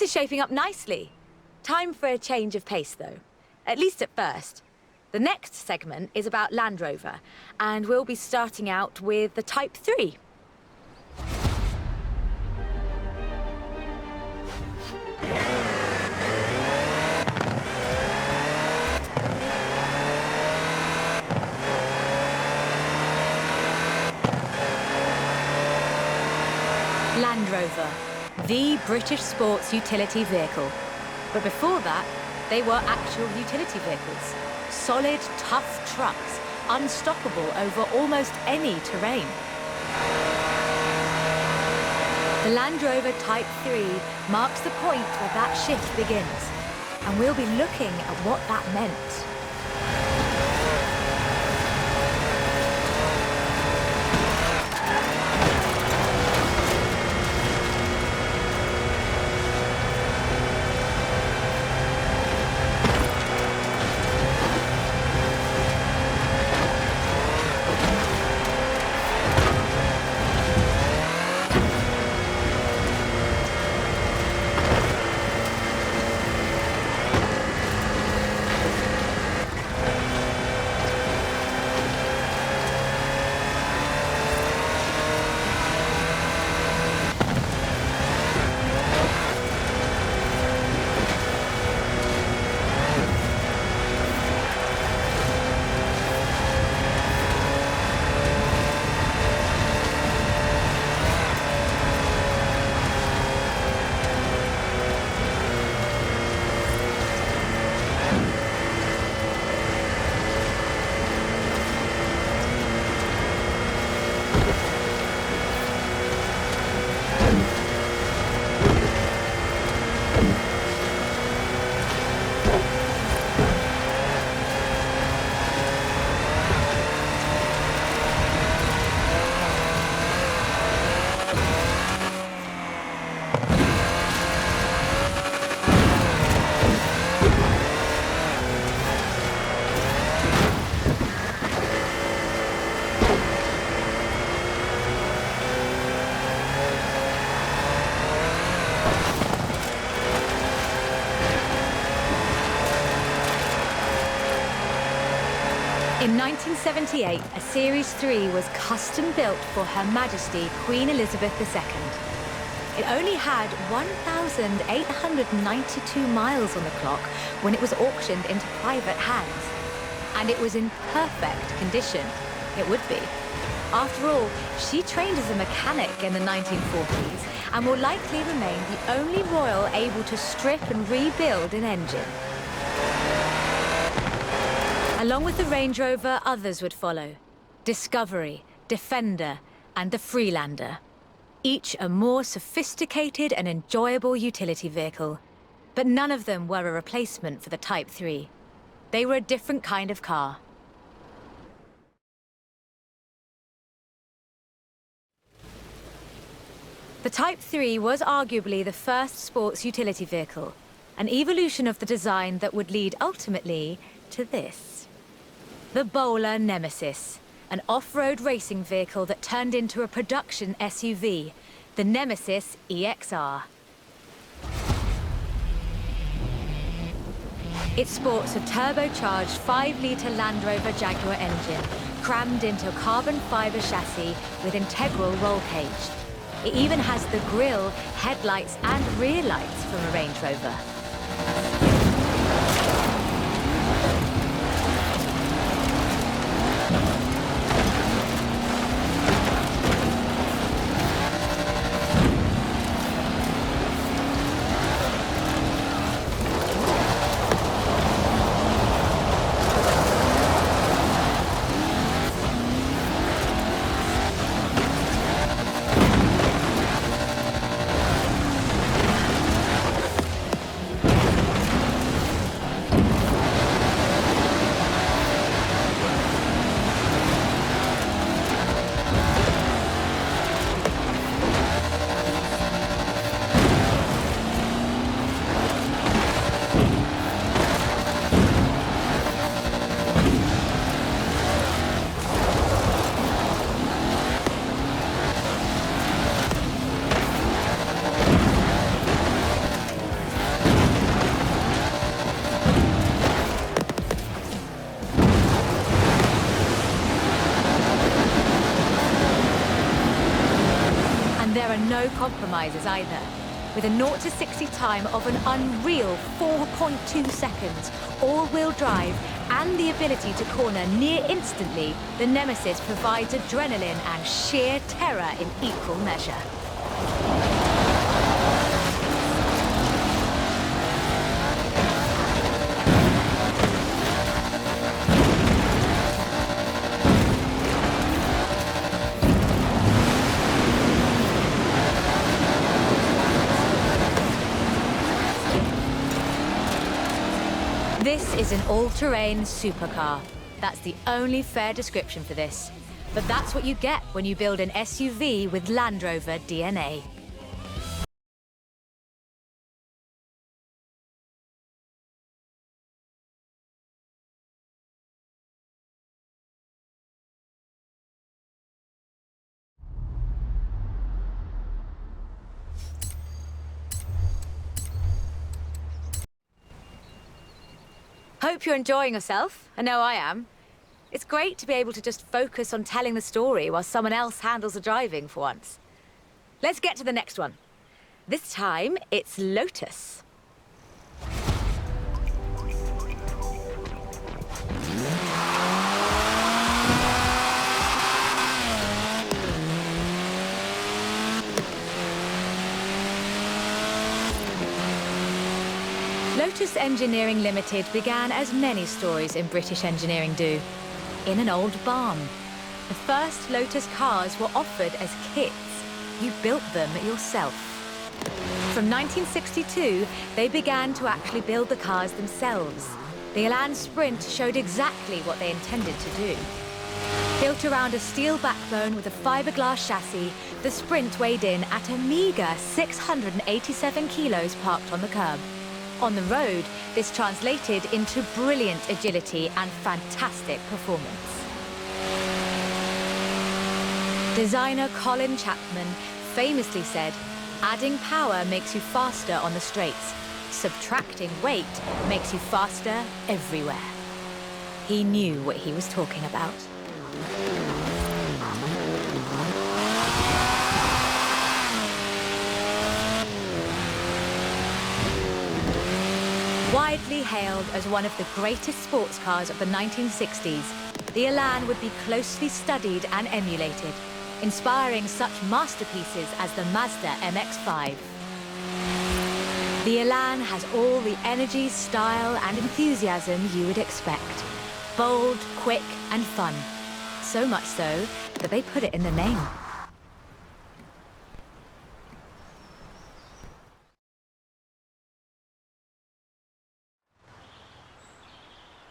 is shaping up nicely. Time for a change of pace, though. At least at first. The next segment is about Land Rover, and we'll be starting out with the Type 3. Land Rover, the British sports utility vehicle. But before that, they were actual utility vehicles. Solid, tough trucks, unstoppable over almost any terrain. The Land Rover Type 3 marks the point where that shift begins, and we'll be looking at what that meant. In 1978, a Series 3 was custom built for Her Majesty Queen Elizabeth II. It only had 1,892 miles on the clock when it was auctioned into private hands. And it was in perfect condition. It would be. After all, she trained as a mechanic in the 1940s and will likely remain the only royal able to strip and rebuild an engine. Along with the Range Rover, others would follow. Discovery, Defender, and the Freelander. Each a more sophisticated and enjoyable utility vehicle. But none of them were a replacement for the Type 3. They were a different kind of car. The Type 3 was arguably the first sports utility vehicle, an evolution of the design that would lead ultimately to this. The Bowler Nemesis, an off-road racing vehicle that turned into a production SUV, the Nemesis EXR. It sports a turbocharged 5-litre Land Rover Jaguar engine, crammed into a carbon fibre chassis with integral roll cage. It even has the grille, headlights and rear lights from a Range Rover. compromises either. With a 0 to 60 time of an unreal 4.2 seconds, all-wheel drive, and the ability to corner near instantly, the Nemesis provides adrenaline and sheer terror in equal measure. This is an all-terrain supercar. That's the only fair description for this. But that's what you get when you build an SUV with Land Rover DNA. Hope you're enjoying yourself. I know I am. It's great to be able to just focus on telling the story while someone else handles the driving for once. Let's get to the next one. This time, it's Lotus. Lotus Engineering Limited began as many stories in British engineering do, in an old barn. The first Lotus cars were offered as kits. You built them yourself. From 1962, they began to actually build the cars themselves. The Elan Sprint showed exactly what they intended to do. Built around a steel backbone with a fiberglass chassis, the Sprint weighed in at a meager 687 kilos parked on the curb. On the road, this translated into brilliant agility and fantastic performance. Designer Colin Chapman famously said, "Adding power makes you faster on the straights. Subtracting weight makes you faster everywhere." He knew what he was talking about. Widely hailed as one of the greatest sports cars of the 1960s, the Elan would be closely studied and emulated, inspiring such masterpieces as the Mazda MX-5. The Elan has all the energy, style, and enthusiasm you would expect. Bold, quick, and fun. So much so that they put it in the name.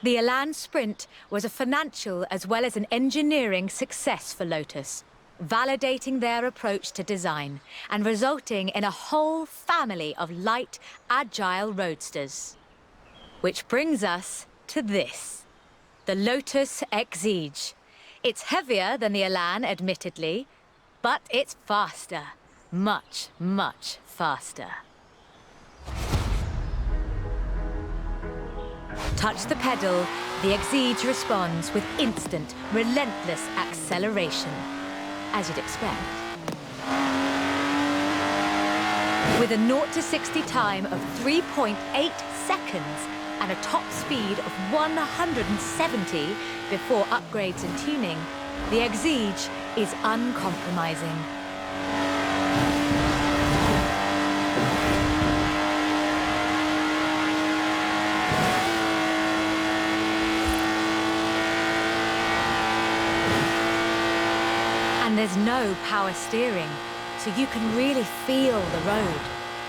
The Elan Sprint was a financial as well as an engineering success for Lotus, validating their approach to design and resulting in a whole family of light, agile roadsters. Which brings us to this, the Lotus Exige. It's heavier than the Elan, admittedly, but it's faster. Much, much faster. Touch the pedal, the Exige responds with instant, relentless acceleration, as you'd expect. With a 0 to 60 time of 3.8 seconds and a top speed of 170 before upgrades and tuning, the Exige is uncompromising. And there's no power steering, so you can really feel the road.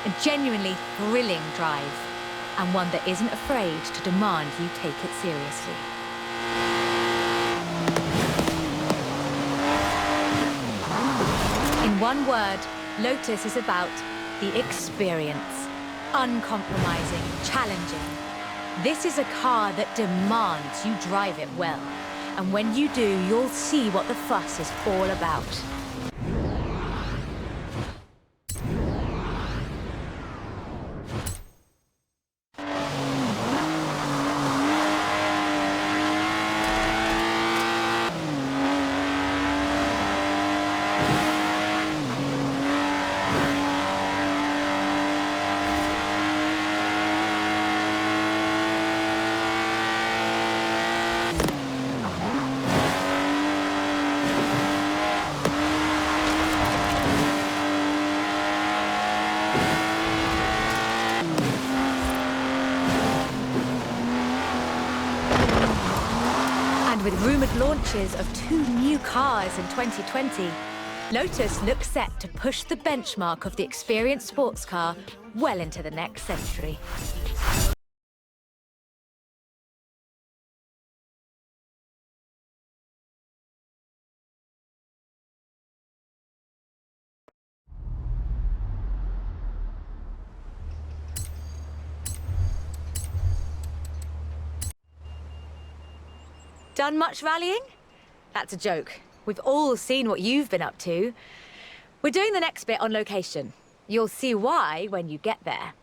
A genuinely thrilling drive, and one that isn't afraid to demand you take it seriously. In one word, Lotus is about the experience. Uncompromising, challenging. This is a car that demands you drive it well. And when you do, you'll see what the fuss is all about. And with rumoured launches of 2 new cars in 2020, Lotus looks set to push the benchmark of the experienced sports car well into the next century. Done much rallying? That's a joke. We've all seen what you've been up to. We're doing the next bit on location. You'll see why when you get there.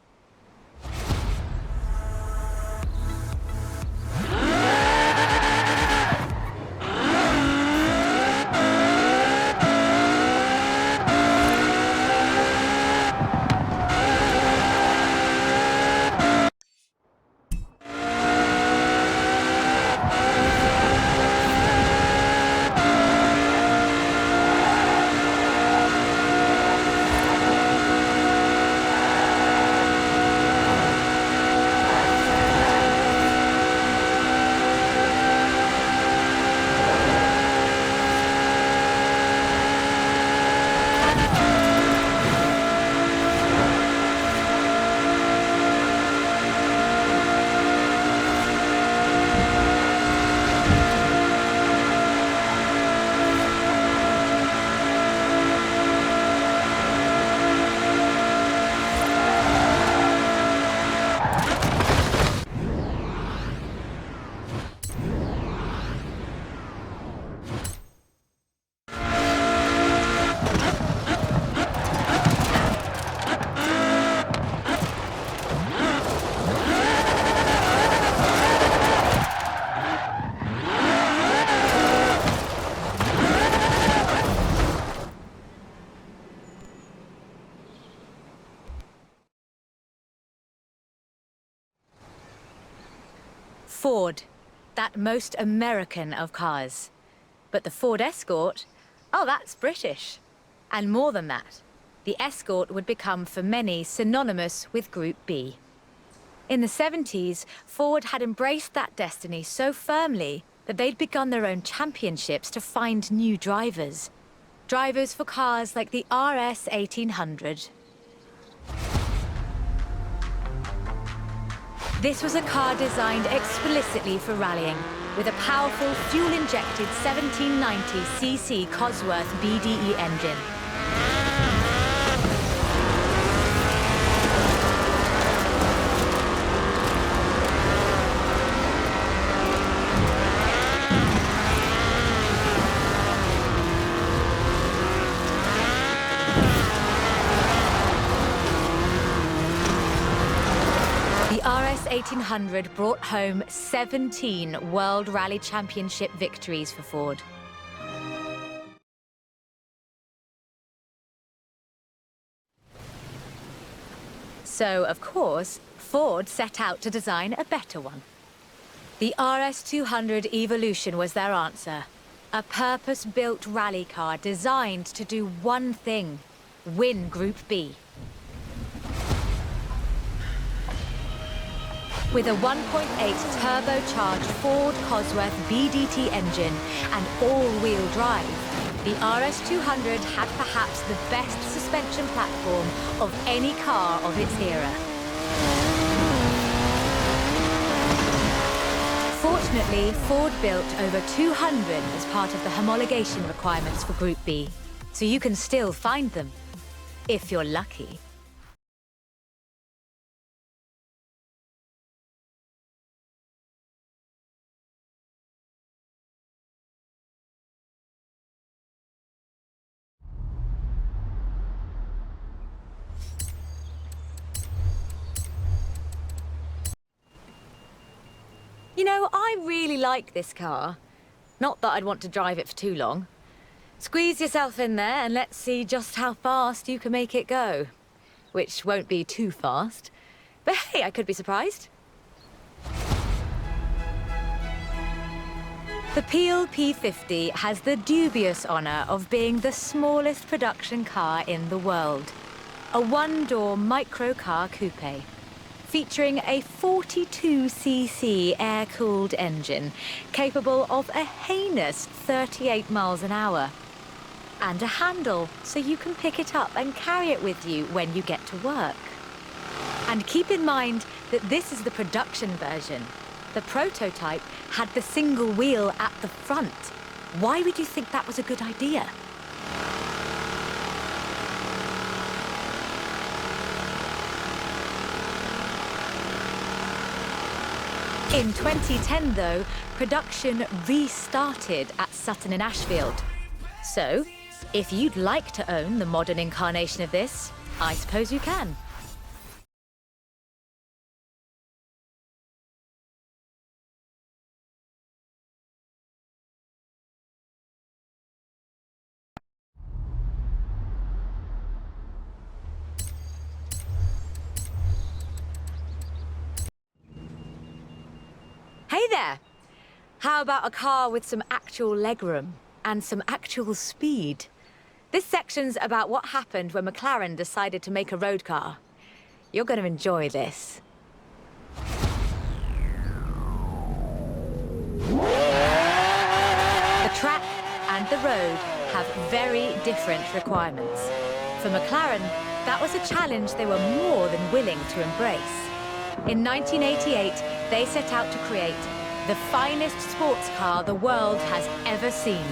Ford, that most American of cars. But the Ford Escort, oh, that's British. And more than that, the Escort would become for many synonymous with Group B. In the 70s, Ford had embraced that destiny so firmly that they'd begun their own championships to find new drivers. Drivers for cars like the RS 1800. This was a car designed explicitly for rallying, with a powerful fuel-injected 1790cc Cosworth BDE engine. The RS 1800 brought home 17 World Rally Championship victories for Ford. So, of course, Ford set out to design a better one. The RS 200 Evolution was their answer. A purpose-built rally car designed to do one thing: win Group B. With a 1.8 turbocharged Ford Cosworth BDT engine and all-wheel drive, the RS 200 had perhaps the best suspension platform of any car of its era. Fortunately, Ford built over 200 as part of the homologation requirements for Group B, so you can still find them, if you're lucky. You know, I really like this car. Not that I'd want to drive it for too long. Squeeze yourself in there and let's see just how fast you can make it go. Which won't be too fast. But hey, I could be surprised. The Peel P50 has the dubious honour of being the smallest production car in the world. A one-door microcar coupe. featuring a 42cc air-cooled engine capable of a heinous 38 miles an hour. And a handle so you can pick it up and carry it with you when you get to work. And keep in mind that this is the production version. The prototype had the single wheel at the front. Why would you think that was a good idea? In 2010, though, production restarted at Sutton in Ashfield. So, if you'd like to own the modern incarnation of this, I suppose you can. Hey there! How about a car with some actual legroom and some actual speed? This section's about what happened when McLaren decided to make a road car. You're going to enjoy this. The track and the road have very different requirements. For McLaren, that was a challenge they were more than willing to embrace. In 1988, they set out to create the finest sports car the world has ever seen.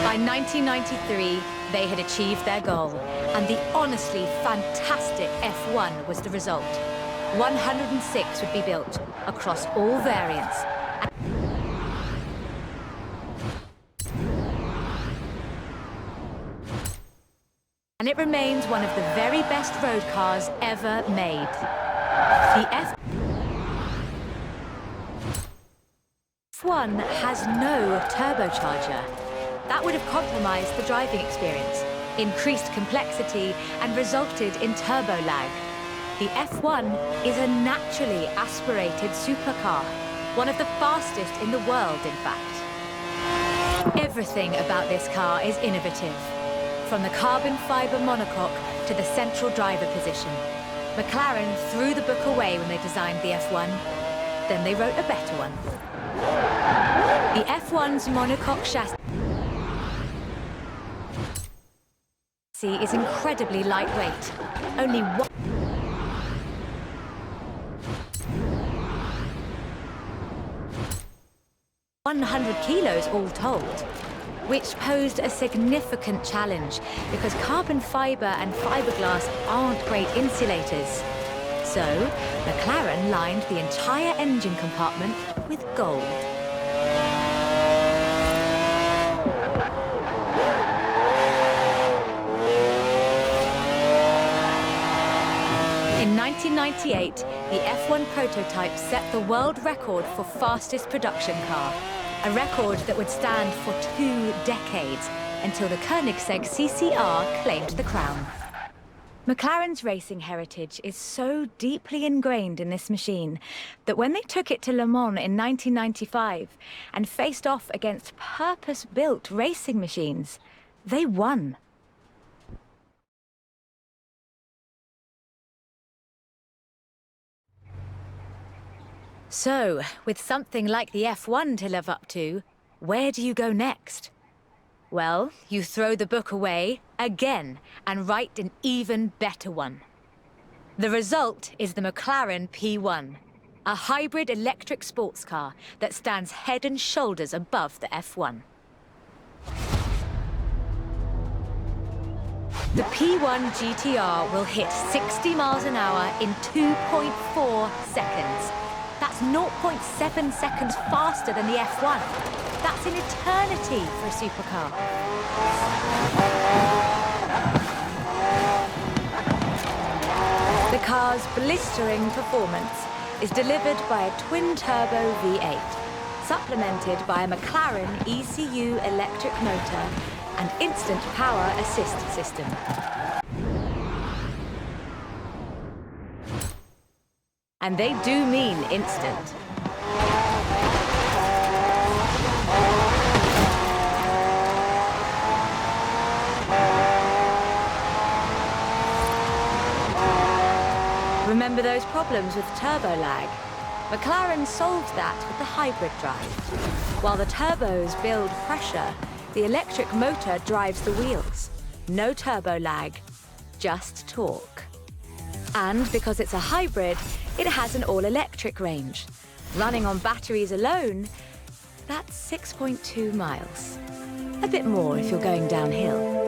By 1993, they had achieved their goal, and the honestly fantastic F1 was the result. 106 would be built across all variants. And it remains one of the very best road cars ever made. The F1 has no turbocharger. That would have compromised the driving experience, increased complexity, and resulted in turbo lag. The F1 is a naturally aspirated supercar, one of the fastest in the world, in fact. Everything about this car is innovative, from the carbon fiber monocoque to the central driver position. McLaren threw the book away when they designed the F1. Then they wrote a better one. The F1's monocoque chassis is incredibly lightweight. Only 100 kilos all told, which posed a significant challenge because carbon fiber and fiberglass aren't great insulators. So, McLaren lined the entire engine compartment with gold. In 1998, the F1 prototype set the world record for fastest production car, a record that would stand for 2 decades until the Koenigsegg CCR claimed the crown. McLaren's racing heritage is so deeply ingrained in this machine that when they took it to Le Mans in 1995 and faced off against purpose-built racing machines, they won. So, with something like the F1 to live up to, where do you go next? Well, you throw the book away again and write an even better one. The result is the McLaren P1, a hybrid electric sports car that stands head and shoulders above the F1. The P1 GTR will hit 60 miles an hour in 2.4 seconds. That's 0.7 seconds faster than the F1. That's an eternity for a supercar. The car's blistering performance is delivered by a twin-turbo V8, supplemented by a McLaren ECU electric motor and instant power assist system. And they do mean instant. Remember those problems with turbo lag? McLaren solved that with the hybrid drive. While the turbos build pressure, the electric motor drives the wheels. No turbo lag, just torque. And because it's a hybrid, it has an all-electric range. Running on batteries alone, that's 6.2 miles. A bit more if you're going downhill.